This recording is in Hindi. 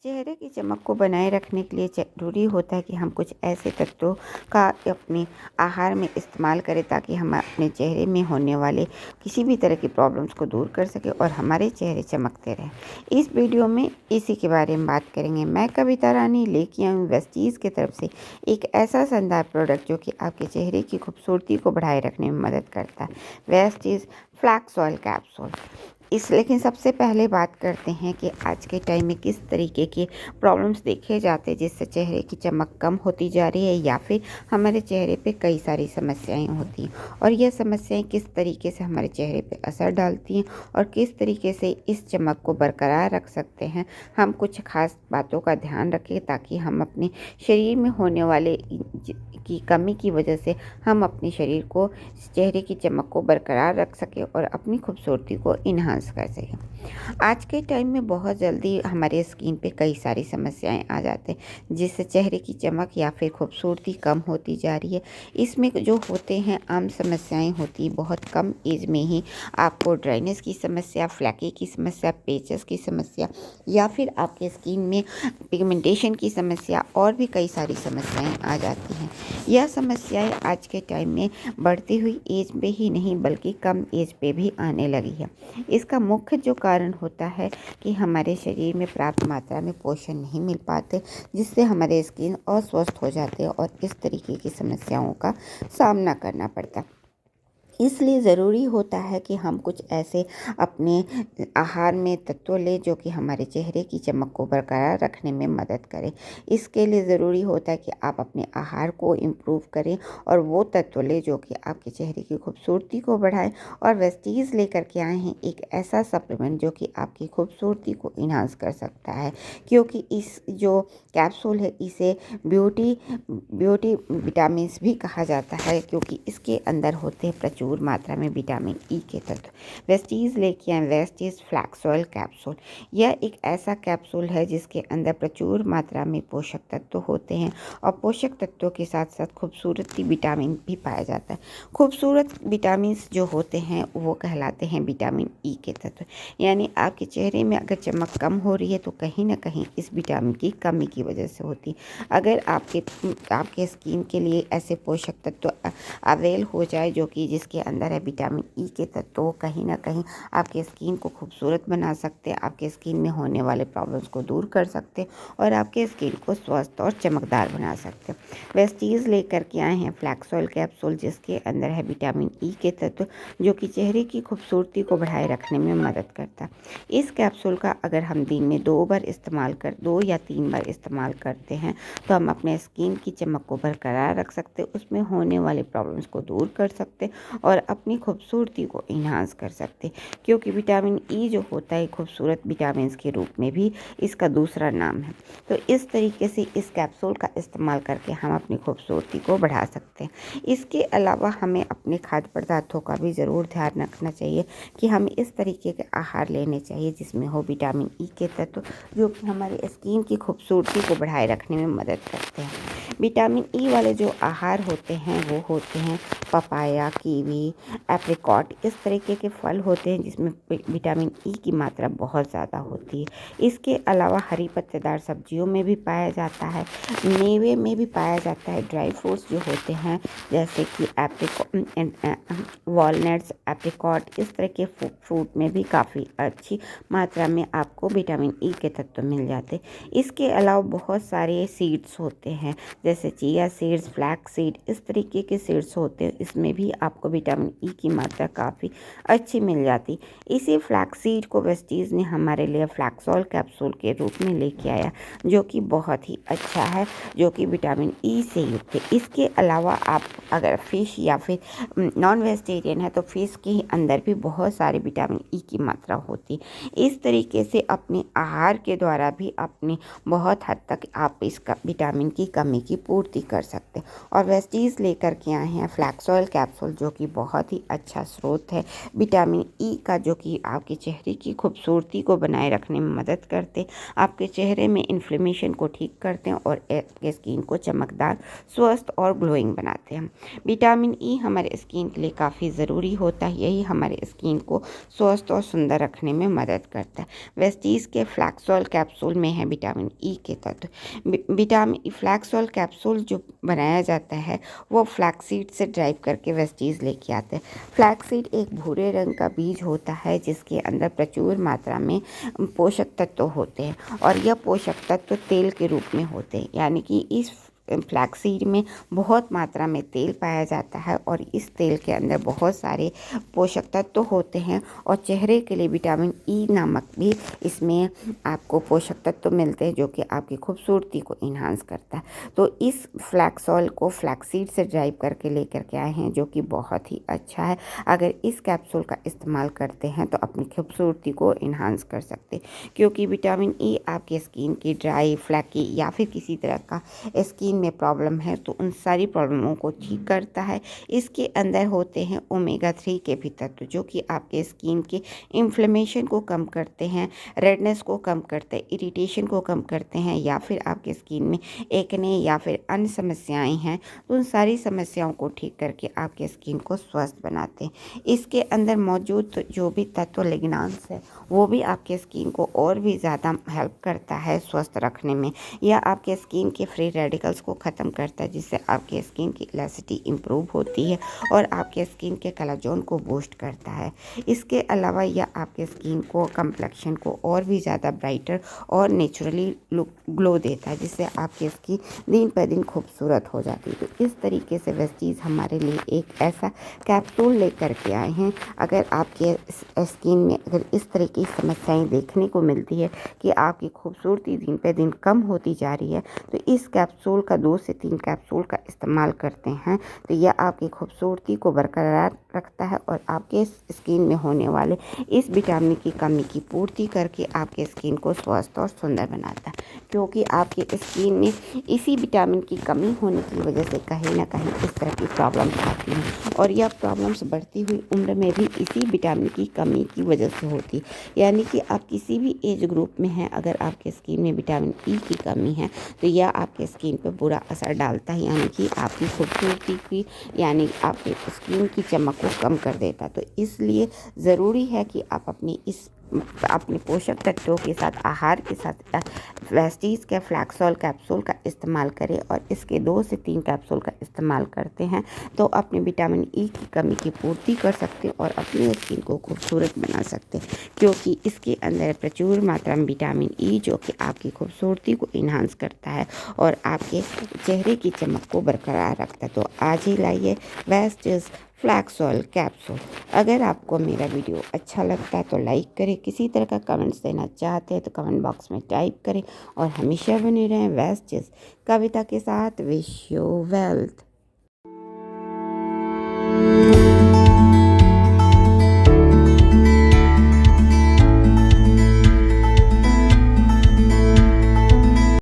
चेहरे की चमक को बनाए रखने के लिए ज़रूरी होता है कि हम कुछ ऐसे तत्वों का अपने आहार में इस्तेमाल करें ताकि हम अपने चेहरे में होने वाले किसी भी तरह की प्रॉब्लम्स को दूर कर सकें और हमारे चेहरे चमकते रहें। इस वीडियो में इसी के बारे में बात करेंगे। मैं कविता रानी लेके आई हूँ वेस्टीज़ की तरफ से एक ऐसा शानदार प्रोडक्ट जो कि आपके चेहरे की खूबसूरती को बढ़ाए रखने में मदद करता है। वेस्टीज़ फ्लैक्स ऑयल कैप्सूल। लेकिन सबसे पहले बात करते हैं कि आज के टाइम में किस तरीके के प्रॉब्लम्स देखे जाते हैं जिससे चेहरे की चमक कम होती जा रही है या फिर हमारे चेहरे पे कई सारी समस्याएं होती हैं और यह समस्याएं किस तरीके से हमारे चेहरे पे असर डालती हैं और किस तरीके से इस चमक को बरकरार रख सकते हैं। हम कुछ खास बातों का ध्यान रखें ताकि हम अपने शरीर में होने वाले की कमी की वजह से हम अपने शरीर को, चेहरे की चमक को बरकरार रख सकें और अपनी खूबसूरती को इन्हांस कर सकें। आज के टाइम में बहुत जल्दी हमारे स्किन पे कई सारी समस्याएं आ जाते हैं जिससे चेहरे की चमक या फिर खूबसूरती कम होती जा रही है। इसमें जो होते हैं आम समस्याएं होती बहुत कम एज में ही आपको ड्राइनेस की समस्या, फ्लैकी की समस्या, पेचेस की समस्या या फिर आपके स्किन में पिगमेंटेशन की समस्या और भी कई सारी समस्याएं आ जाती हैं। यह समस्याएं आज के टाइम में बढ़ती हुई एज पे ही नहीं बल्कि कम एज पे भी आने लगी है। इसका मुख्य जो कारण होता है कि हमारे शरीर में पर्याप्त मात्रा में पोषण नहीं मिल पाते जिससे हमारे स्किन अस्वस्थ हो जाते हैं और इस तरीके की समस्याओं का सामना करना पड़ता है। इसलिए ज़रूरी होता है कि हम कुछ ऐसे अपने आहार में तत्व लें जो कि हमारे चेहरे की चमक को बरकरार रखने में मदद करें। इसके लिए ज़रूरी होता है कि आप अपने आहार को इम्प्रूव करें और वो तत्व लें जो कि आपके चेहरे की खूबसूरती को बढ़ाएं। और वेस्टीज़ लेकर के आए हैं एक ऐसा सप्लीमेंट जो कि आपकी खूबसूरती को इन्हांस कर सकता है, क्योंकि इस जो कैप्सूल है इसे ब्यूटी विटामिन्स भी कहा जाता है क्योंकि इसके अंदर होते हैं प्रचुर मात्रा में विटामिन ई के तत्व। वेस्टीज़ लेके आए वेस्टीज़ फ्लैक्स ऑयल कैप्सूल। यह एक ऐसा कैप्सूल है जिसके अंदर प्रचुर मात्रा में पोषक तत्व होते हैं और पोषक तत्वों के साथ साथ खूबसूरती विटामिन भी पाया जाता है। खूबसूरत विटामिन जो होते हैं वो कहलाते हैं विटामिन ई के तत्व। यानी आपके चेहरे में अगर चमक कम हो रही है तो कहीं ना कहीं इस विटामिन की कमी की वजह से होती है। अगर आपके स्किन के लिए ऐसे पोषक तत्व अवेल हो जाए जो कि जिसके अंदर है विटामिन ई के तत्व, कहीं ना कहीं आपके स्किन को खूबसूरत बना सकते हैं, आपके स्किन में होने वाले प्रॉब्लम्स को दूर कर सकते हैं और आपके स्किन को स्वस्थ और चमकदार बना सकते हैं। वेस्टीज़ लेकर के आए हैं फ्लैक्स ऑयल कैप्सूल जिसके अंदर है विटामिन ई के तत्व जो कि चेहरे की खूबसूरती को बढ़ाए रखने में मदद करता है। इस कैप्सूल का अगर हम दिन में 2 या 3 बार इस्तेमाल करते हैं तो हम अपने स्किन की चमक को बरकरार रख सकते, उसमें होने वाले प्रॉब्लम्स को दूर कर सकते और अपनी खूबसूरती को इन्हांस कर सकते, क्योंकि विटामिन ई जो होता है खूबसूरत विटामिन के रूप में भी इसका दूसरा नाम है। तो इस तरीके से इस कैप्सूल का इस्तेमाल करके हम अपनी खूबसूरती को बढ़ा सकते हैं। इसके अलावा हमें अपने खाद्य पदार्थों का भी ज़रूर ध्यान रखना चाहिए कि हमें इस तरीके के आहार लेने चाहिए जिसमें हो विटामिन ई के तत्व जो कि हमारे स्किन की खूबसूरती को बढ़ाए रखने में मदद करते हैं। विटामिन ई वाले जो आहार होते हैं वो होते हैं पपाया, कीवी, एप्रिकॉट, इस तरीके के फल होते हैं जिसमें विटामिन ई की मात्रा बहुत ज़्यादा होती है। इसके अलावा हरी पत्तेदार सब्जियों में भी पाया जाता है, मेवे में भी पाया जाता है, ड्राई फ्रूट्स जो होते हैं जैसे कि वॉलनट्स, एप्रिकॉट, इस तरह के फ्रूट में भी काफ़ी अच्छी मात्रा में आपको विटामिन ई के तत्व मिल जाते। इसके अलावा बहुत सारे सीड्स होते हैं जैसे चिया सीड्स, फ्लैक्स सीड, इस तरीके के सीड्स होते हैं, इसमें भी आपको विटामिन ई की मात्रा काफ़ी अच्छी मिल जाती। इसी फ्लैक्स सीड को वेस्टीज़ ने हमारे लिए फ्लैक्सॉल कैप्सूल के रूप में लेके आया जो कि बहुत ही अच्छा है, जो कि विटामिन ई से युक्त है। इसके अलावा आप अगर फ़िश या फिर नॉन वेजिटेरियन है तो फ़िश के अंदर भी बहुत सारे विटामिन ई की मात्रा होती है। इस तरीके से अपने आहार के द्वारा भी अपने बहुत हद तक आप इसका विटामिन की कमी की पूर्ति कर सकते हैं। और वेस्टीज़ लेकर के आए हैं फ्लैक्स ऑयल कैप्सूल, जो कि बहुत ही अच्छा स्रोत है विटामिन ई का, जो कि आपके चेहरे की खूबसूरती को बनाए रखने में मदद करते, आपके चेहरे में इन्फ्लेमेशन को ठीक करते हैं और आपके स्किन को चमकदार, स्वस्थ और ग्लोइंग बनाते हैं। विटामिन ई हमारे स्किन के लिए काफ़ी ज़रूरी होता है, यही हमारे स्किन को स्वस्थ और सुंदर रखने में मदद करता है। वेस्टीज़ के फ्लैक्स ऑयल कैप्सूल में है विटामिन ई के तत्व। विटामिन फ्लैक्स ऑयल कैप्सूल जो बनाया जाता है वो फ्लैक्सीड से ड्राइव करके वेस्टीज़ लेके आते हैं। फ्लैक्सीड एक भूरे रंग का बीज होता है जिसके अंदर प्रचुर मात्रा में पोषक तत्व होते हैं और यह पोषक तत्व तेल के रूप में होते हैं, यानी कि इस फ्लैक्सीड में बहुत मात्रा में तेल पाया जाता है और इस तेल के अंदर बहुत सारे पोषक तत्व होते हैं और चेहरे के लिए विटामिन ई नामक भी इसमें आपको पोषक तत्व मिलते हैं, जो कि आपकी खूबसूरती को इन्हांस करता है। तो इस फ्लैक्स ऑयल को फ्लैक्सीड से ड्राइव करके लेकर के आए हैं, जो कि बहुत ही अच्छा है। अगर इस कैप्सूल का इस्तेमाल करते हैं तो अपनी खूबसूरती को इन्हांस कर सकते हैं, क्योंकि विटामिन ई आपके स्किन की ड्राई, फ्लैकी या फिर किसी तरह का स्किन में प्रॉब्लम है तो उन सारी प्रॉब्लमों को ठीक करता है। इसके अंदर होते हैं ओमेगा 3 के भी तत्व, जो कि आपके स्किन के इन्फ्लेमेशन को कम करते हैं, रेडनेस को कम करते हैं, इरिटेशन को कम करते हैं, या फिर आपके स्किन में एक्ने या फिर अन्य समस्याएं हैं तो उन सारी समस्याओं को ठीक करके आपके स्किन को स्वस्थ बनाते हैं। इसके अंदर मौजूद जो भी तत्व लिग्नांस है वो भी आपके स्किन को और भी ज़्यादा हेल्प करता है स्वस्थ रखने में। यह आपके स्किन के फ्री रेडिकल्स को ख़त्म करता है, जिससे आपके स्किन की इलास्टिसिटी इम्प्रूव होती है और आपके स्किन के कोलेजन को बूस्ट करता है। इसके अलावा यह आपके स्किन को, कम्प्लेक्शन को और भी ज़्यादा ब्राइटर और नेचुरली लुक ग्लो देता है, जिससे आपकी स्किन दिन पर दिन खूबसूरत हो जाती है। तो इस तरीके से वेस्टीज़ हमारे लिए एक ऐसा कैप्सूल लेकर के आए हैं। अगर आपके स्किन में अगर इस तरह की समस्याएं देखने को मिलती है कि आपकी खूबसूरती दिन पे दिन कम होती जा रही है, तो इस कैप्सूल का 2 से 3 कैप्सूल का इस्तेमाल करते हैं तो यह आपकी खूबसूरती को बरकरार रखता है और आपके स्किन में होने वाले इस विटामिन की कमी की पूर्ति करके आपके स्किन को स्वस्थ और सुंदर बनाता है। क्योंकि आपके स्किन में इसी विटामिन की कमी होने की वजह से कहीं ना कहीं इस तरह की प्रॉब्लम्स आती हैं और यह प्रॉब्लम्स बढ़ती हुई उम्र में भी इसी विटामिन की कमी की वजह से होती है। यानी कि आप किसी भी एज ग्रुप में हैं, अगर आपके स्किन में विटामिन ई की कमी है तो यह आपके स्किन पर बुरा असर डालता है, यानी कि आपकी खूबसूरती की, यानी आपके स्किन की चमक को कम कर देता। तो इसलिए ज़रूरी है कि आप अपने पोषक तत्वों के साथ, आहार के साथ वेस्टीज़ के फ्लैक्स ऑयल कैप्सूल का इस्तेमाल करें और इसके 2 से 3 कैप्सूल का इस्तेमाल करते हैं तो अपने विटामिन ई की कमी की पूर्ति कर सकते हैं और अपनी स्किन को खूबसूरत बना सकते हैं, क्योंकि इसके अंदर प्रचुर मात्रा में विटामिन ई, जो कि आपकी खूबसूरती को इन्हांस करता है और आपके चेहरे की चमक को बरकरार रखता है। तो आज ही लाइए वेस्टीज़ फ्लैक्स ऑयल कैप्सूल। अगर आपको मेरा वीडियो अच्छा लगता है तो लाइक करें, किसी तरह का कमेंट्स देना चाहते हैं तो कमेंट बॉक्स में टाइप करें और हमेशा बने रहें वेस्टीज़ कविता के साथ। Wish you wealth.